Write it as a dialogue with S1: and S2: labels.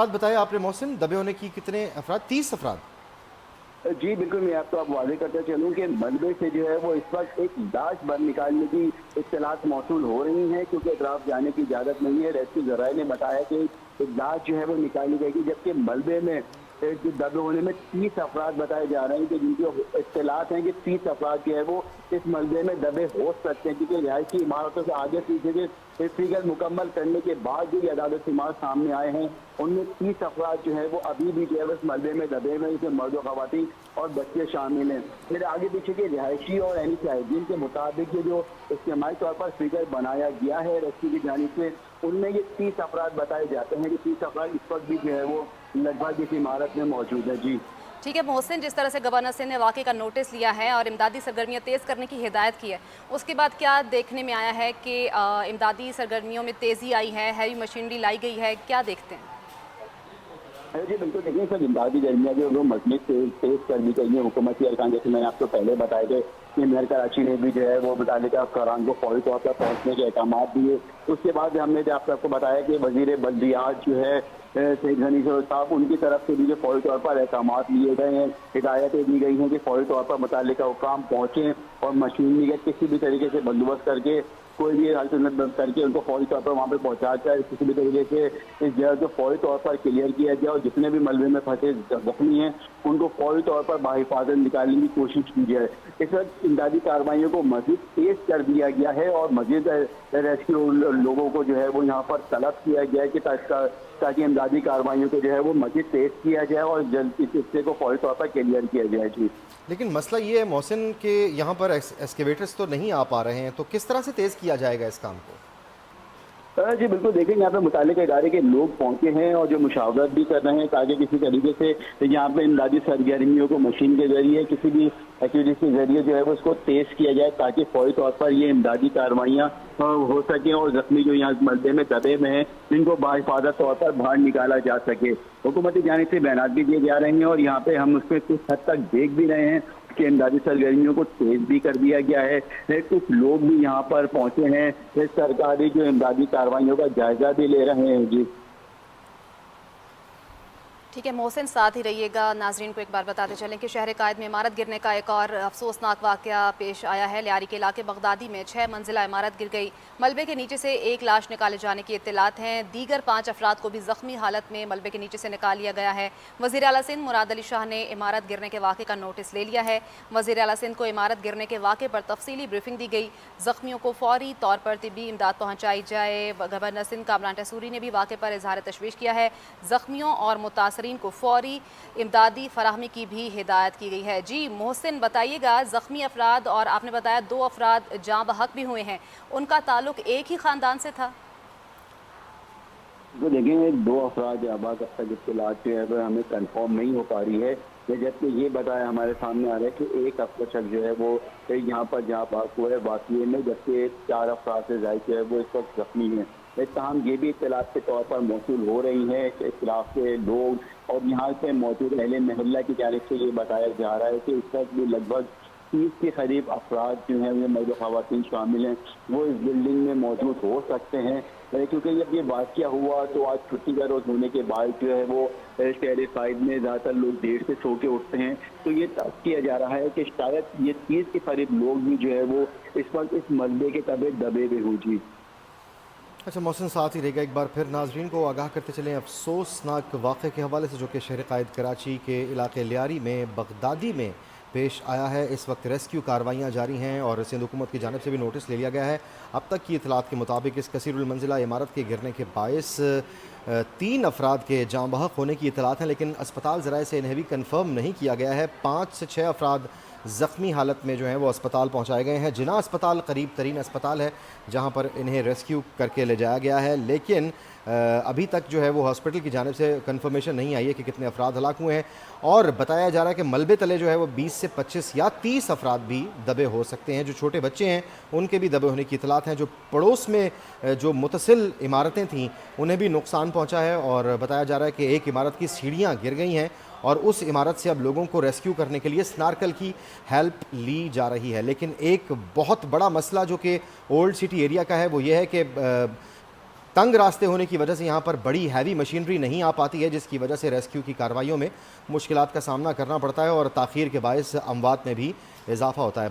S1: बात बताया आपने मोहसिन, दबे होने की कितने अफराद? 30 अफराद।
S2: जी बिल्कुल, मैं आपको वाज़ेह करते चलूँ कि मलबे से जो है वो इस वक्त एक लाश बाहर निकालने की इत्तलात मौसूल हो रही हैं, क्योंकि अतराफ जाने की इजाज़त नहीं है। रेस्क्यू ज़राए ने बताया कि एक लाश जो है वो निकाली जाएगी, जबकि मलबे में जो दबे होने में 30 अफराद बताए जा रहे हैं कि जिनकी इत्तलात हैं कि 30 अफराद जो है वो इस मलबे में दबे हो सकते हैं, क्योंकि रिहायशी इमारतों से आगे पीछे के फिगर मुकम्मल करने के बाद जो ये अदालत शुमार सामने आए हैं, उनमें 30 अफराद जो है वो अभी भी जो है इस मलबे में दबे हुए हैं, इसमें मर्द व ख़वातीन और बच्चे शामिल हैं। मेरे आगे पीछे के रिहायशी और यानी शाहिदीन के मुताबिक ये जो इज्तिमाई तौर पर फिगर बनाया गया है रेस्क्यू की जानिब से, उनमें ये 30 अफराद बताए जाते हैं कि 30 अफराद इस वक्त भी जो है वो लगभग इस इमारत में मौजूद है। जी
S3: ठीक है मोहसिन, जिस तरह से गवर्नर सिंह ने वाक़े का नोटिस लिया है और इमदादी सरगर्मियाँ तेज़ करने की हिदायत की है, उसके बाद क्या देखने में आया है कि इमदादी सरगर्मियों में तेज़ी आई है, हैवी मशीनरी लाई गई है, क्या देखते हैं?
S2: जी बिल्कुल, देखिए सर, इमदादी दरमिया जो मजलिस तेज कर दी गई है हुकूमती अरकान, जैसे मैंने आपको पहले बताया थे कि मेयर कराची ने भी जो है वो मुतालिका अफसरान को फौरी तौर पर पहुँचने के अहकाम दिए। उसके बाद हमने जो आपको बताया कि वजीर बल्दियात जो है सैयद गनी साहब, उनकी तरफ से भी जो फौरी तौर पर अहकाम लिए गए हैं, हिदायतें दी गई हैं कि फौरी तौर पर मुतालिका हुकाम पहुँचें और मशीनरी का किसी भी तरीके से बंदोबस्त करके कोई भी हालत करके उनको फौरी तौर पर वहाँ पे पहुँचा जाए, किसी भी तरीके से इस जगह को फौरी तौर पर क्लियर किया जाए और जितने भी मलबे में फंसे जख्मी हैं उनको फौरी तौर पर बाहिफाजत निकालने की कोशिश की जाए। इस वक्त इमदादी कार्रवाइयों को मजीद तेज कर दिया गया है और मजीद रेस्क्यू लोगों को जो है वो यहाँ पर तलब किया गया है कि ताकि इमदादी कार्रवाइयों को जो है वो मजीद तेज किया जाए और जल्द इस हिस्से को फौरी तौर पर क्लियर किया जाए। जी
S1: लेकिन मसला ये है मोहसिन कि यहाँ पर एक्सकेवेटर्स तो नहीं आ पा रहे हैं, तो किस तरह से तेज़ किया जाएगा इस काम को?
S2: जी बिल्कुल, देखें यहाँ पे मुतालिका इदारे के लोग पहुँचे हैं और जो मुशावरत भी कर रहे हैं ताकि किसी तरीके से यहाँ पे इमदादी सरगर्मियों को मशीन के जरिए किसी भी एक्टिविटीज के जरिए जो है वो उसको तेज किया जाए ताकि फौरी तौर पर ये इमदादी कार्रवाइयाँ हो सकें और जख्मी जो यहाँ मलबे में दबे में हैं इनको बाहिफाजत तौर पर बाहर निकाला जा सके। हुकूमती जानिब से बयान भी दिए जा रहे हैं और यहाँ पे हम उसमें कुछ हद तक देख भी रहे हैं कि इमदादी सरगर्मियों को तेज भी कर दिया गया है। कुछ लोग भी यहाँ पर पहुंचे हैं, सरकारी जो इमदादी कार्रवाइयों का जायजा भी ले रहे हैं। जी
S3: ठीक है मोहसिन, साथ ही रहिएगा। नाजरीन को एक बार बताते चलें कि शहर कायद में इमारत गिरने का एक और अफसोसनाक वाक़या पेश आया है। लियारी के इलाके बगदादी में 6 मंजिला इमारत गिर गई। मलबे के नीचे से एक लाश निकाले जाने की इत्तलात हैं। दीगर 5 अफराद को भी ज़ख्मी हालत में मलबे के नीचे से निकाल लिया गया है। वज़ीर आला सिंध मुराद अली शाह ने इमारत गिरने के वाक़े का नोटिस ले लिया है। वज़ीर आला सिंध को इमारत गिरने के वाक़े पर तफसीली ब्रीफिंग दी गई। ज़ख्मियों को फौरी तौर पर तिब्बी इमदाद पहुँचाई जाए। गवर्नर सिंध कामरान टसूरी ने भी वाक़े पर इजहार तशवीश किया है। ज़ख्मियों और मुतासरीन को फौरी इमदादी फराहमी की भी हिदायत की गई है। जी मोहसिन बताइएगा, ज़ख्मी अफराद और आपने बताया 2 अफराद जाँ बहक भी हुए हैं, उनका ताल्लुक एक ही ख़ानदान से था?
S2: तो देखेंगे 2 अफराद अबा तब तक इत्तलात जो है वो हमें कंफर्म नहीं हो पा रही है, जबकि ये बताया हमारे सामने आ रहा है कि एक अफसर शख्स जो है वो यहाँ पर जहाँ बात हुआ है वाक़ये में, जबकि 4 अफराद से ज़ायद जो है वो इस वक्त ज़ख्मी हैं। तमाम ये भी इत्तलात के तौर पर मौसूल हो रही है कि इख्तिलाफ के लोग और यहाँ पे मौजूद अहले महल्ला की जानिब से ये बताया जा रहा है कि इस वक्त भी लगभग 30 के करीब अफराद जो हैं मर्द ख़वातीन शामिल हैं वो इस बिल्डिंग में मौजूद हो सकते हैं, क्योंकि जब ये वाक़या हुआ तो आज छुट्टी का रोज़ होने के बाद जो है वो शहर कायद में ज़्यादातर लोग देर से सो के उठते हैं, तो ये तय किया जा रहा है कि शायद ये 30 के करीब लोग भी जो है वो इस वक्त इस मलबे के तबे दबे हुए हों। जी
S1: अच्छा मोहसिन, साथ ही रहेगा एक बार फिर नाजरीन को आगाह करते चलें अफसोसनाक वाक़े के हवाले से जो कि शहर कायद कराची के इलाके लियारी में बगदादी में पेश आया है। इस वक्त रेस्क्यू कार्रवाइयाँ जारी हैं और सिंध हुकूमत की जानिब से भी नोटिस ले लिया गया है। अब तक की इतलात के मुताबिक इस कसीरुल मंजिला इमारत के गिरने के बायस 3 अफराद के जाँ बहक होने की इतलात हैं, लेकिन अस्पताल ज़राए से इन्हें भी कन्फर्म नहीं किया गया है। 5 से 6 अफराद ज़ख्मी हालत में जो हैं वो अस्पताल पहुंचाए गए हैं। जिना अस्पताल करीब तरीन अस्पताल है जहां पर इन्हें रेस्क्यू करके ले जाया गया है, लेकिन अभी तक जो है वो हॉस्पिटल की जानिब से कंफर्मेशन नहीं आई है कि कितने अफराद हलाक हुए हैं। और बताया जा रहा है कि मलबे तले जो है वो 20 से 25 या 30 अफराद भी दबे हो सकते हैं। जो छोटे बच्चे हैं उनके भी दबे होने की इतलात हैं। जो पड़ोस में जो मुतसिल इमारतें थीं उन्हें भी नुकसान पहुँचा है और बताया जा रहा है कि एक इमारत की सीढ़ियाँ गिर गई हैं और उस इमारत से अब लोगों को रेस्क्यू करने के लिए स्नार्कल की हेल्प ली जा रही है। लेकिन एक बहुत बड़ा मसला जो कि ओल्ड सिटी एरिया का है वो ये है कि तंग रास्ते होने की वजह से यहाँ पर बड़ी हैवी मशीनरी नहीं आ पाती है, जिसकी वजह से रेस्क्यू की कार्रवाइयों में मुश्किलात का सामना करना पड़ता है और ताख़ीर के बायस अमवात में भी इजाफा होता है।